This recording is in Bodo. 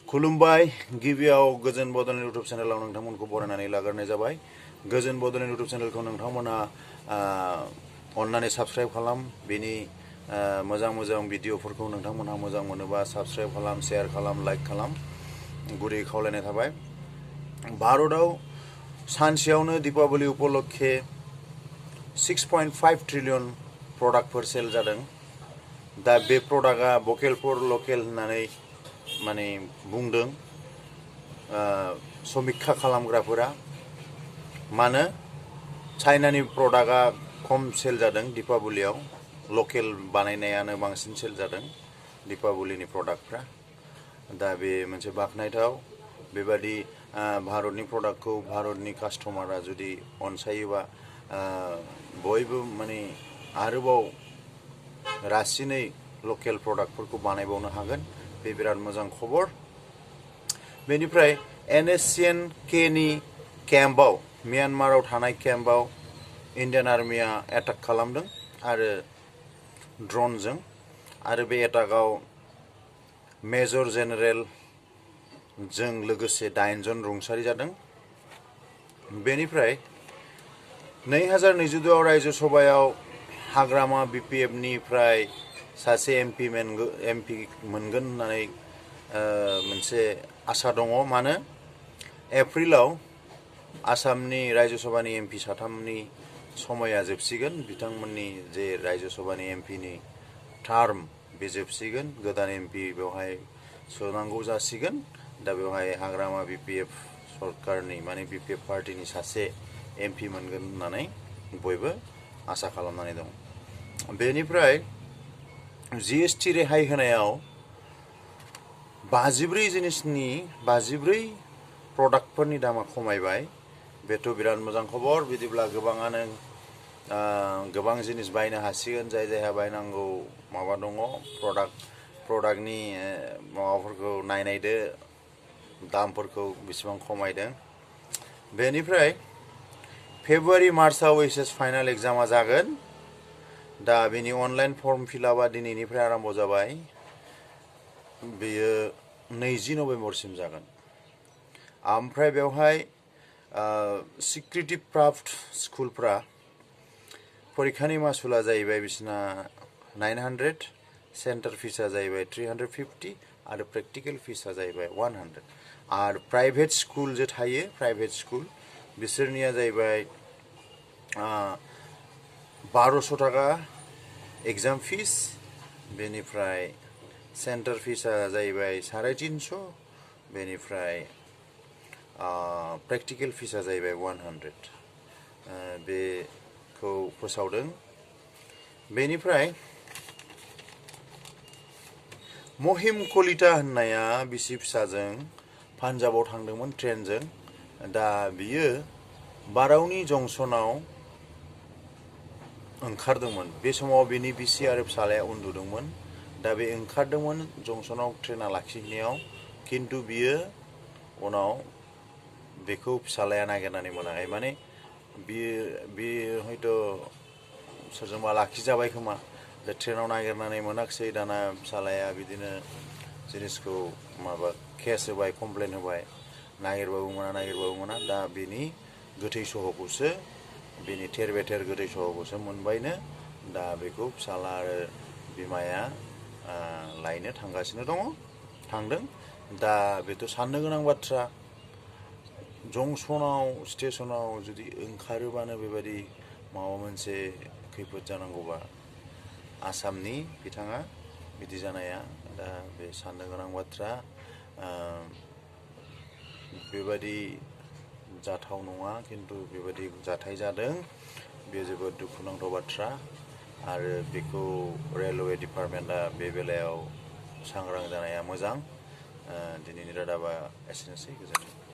खुलुमबाय गिबियाव गोजोन बड'लेण्ड इउटुब चेनेलाव नोंथांमोनखौ बरायनानै लाग्रोनाय जाबाय। गोजोन बड'लेण्ड इउटुब चेनेलखौ नोंथांमोना अननानै साबस्क्राइब खालाम। बेनि मोजां मोजां भिडिअफोरखौ नोंथांमोनहा मोजां मोनोबा साबस्क्राइब खालाम, शेयार खालाम, लाइक खालाम। गुरै खावलायनाय थाबाय। भारतआव सानसेयावनो दीपावली उपलक्षे 6.5 ट्रिलियन प्रडाक्टफोर सेल जादों। दा बे प्रडाक्टआ भकेल फर लकेल होननानै माने बुंदों समीक्षा खालामग्राफोरा। मानो चाइनानि प्रडाक्टआ खम सेल जादों दीपावलीयाव, लकेल बानायनायानो बांसिन सेल जादों दीपावलीनि प्रडाक्टफ्रा। दा बे मोनसे बाखनायथाव। बेबादि भारतनि प्रडाक्टखौ भारतनि कास्टमारा जुदि अनसायोबा बयबो माने आरोबाव रासिनै लकेल प्रडाक्टफोरखौ बानायबावनो हागोन। बे बिराद मोजां खबर। बेनिफ्राय NSCN-K नि केम्पआव, म्यानमाराव थानाय केम्पआव इन्डियान आर्मिया एटाक खालामदों आरो ड्रनजों, आरो बे एटाकआव मेजर जेनेरेल जों लोगोसे 8 जन रुंसारि जादों। बेनिफ्राय 2026 आव रायजो सभायाव हाग्रामा BPF-निफ्राय सासे MP मोनगोन होननानै मोनसे आसा दङ। मानो एप्रिलाव आसामनि रायजो सभानि MP साथामनि समया जोबसिगोन। बिथांमोननि जे रायजो सभानि MP-नि टार्म बे जोबसिगोन। गोदान MP बेवहाय सोनांगौ जासिगोन। दा बेवहाय हाग्रामा BPF सरकारनि माने BPF पार्टिनि सासे MP मोनगोन होननानै बयबो आसा खालामनानै दं। बेनिफ्राय GST रेहाय होनायाव 54 जिनिसनि 54 प्रडाक्टफोरनि दामा खमायबाय। बेथ' बिराद मोजां खबर। बिदिब्ला गोबाङानो गोबां जिनिस बायनो हासिगोन। जाय जायहा बायनांगौ माबा दङ प्रडाक्टनि माबाफोरखौ नायनायदो, दामफोरखौ बेसेबां खमायदों। बेनिफ्राय फेब्रुवारि मार्चआव HS फाइनाल एग्जामा जागोन। दा बेनि अनलाइन फर्म फिलआपआ दिनैनिफ्राय आरम्भ जाबाय। बेयो 20 नभेम्बरसिम जागोन। ओमफ्राय बेवहाय स्वीकृतिप्राप्त स्कुलफ्रा परिखानि मासुला जाहैबाय बिसिना 900, सेन्टार फिसा जाहैबाय 350 आरो प्रेक्टिकेल फिसा जाहैबाय 100। आरो प्राइभेट स्कुल जे थायो, प्राइभेट स्कुल बिसोरनिया जाहैबाय 1200 थाखा एग्जाम फिस। बेनिफ्राय सेन्टार फिसा जाहैबाय 350। बेनिफ्राय प्रेक्टिकेल फिसा जाहैबाय 100। बेखौ फोसावदों। बेनिफ्राय महिम कलिता होननाया बिसि फिसाजों पान्जाबाव थांदोंमोन ट्रेनजों। दा बियो बारावनि जंसनाव ओंखारदोंमोन। बे समाव बिनि बिसि आरो फिसालाया उन्दुदोंमोन। दा बे ओंखारदोंमोन जंसनाव ट्रेना लाखिहैनायाव, खिन्थु बियो उनाव बेखौ फिसालाया नागिरनानै मोनाखै। माने बियो हयथ' सोरजोंबा लाखिजाबाय खोमा। दा ट्रेनाव नागिरनानै मोनाखिसै। दाना फिसालाया बिदिनो जिनिसखौ केस होबाय, कमप्लेन होबाय। नागिरबाबो मोना। दा बेनि गोथै सहखौसो, बेनि थेर बेथेर गोथै सहखौसो मोनबायनो। दा बेखौ फिसाला आरो बिमाया लायनो थांदों। दा बेथ' साननो गोनां बाथ्रा। जंसनाव, स्टेसनाव जुदि ओंखारोबानो बेबायदि माबा मोनसे खैफोद जानांगौबा आसामनि बिथाङा बिदि जानाया, दा बे साननो गोनां बाथ्रा। बेबायदि जाथाव नङा, खिन्थु बेबायदि जाथाय जादों। बे जोबोद दुखुनांथाव बाथ्रा। आरो बेखौ रेलवे डिपार्टमेन्टआ बे बेलायाव सांग्रां जानाया मोजां। दिनैनि रादाबा एसेनोसै। गोजोन्थों।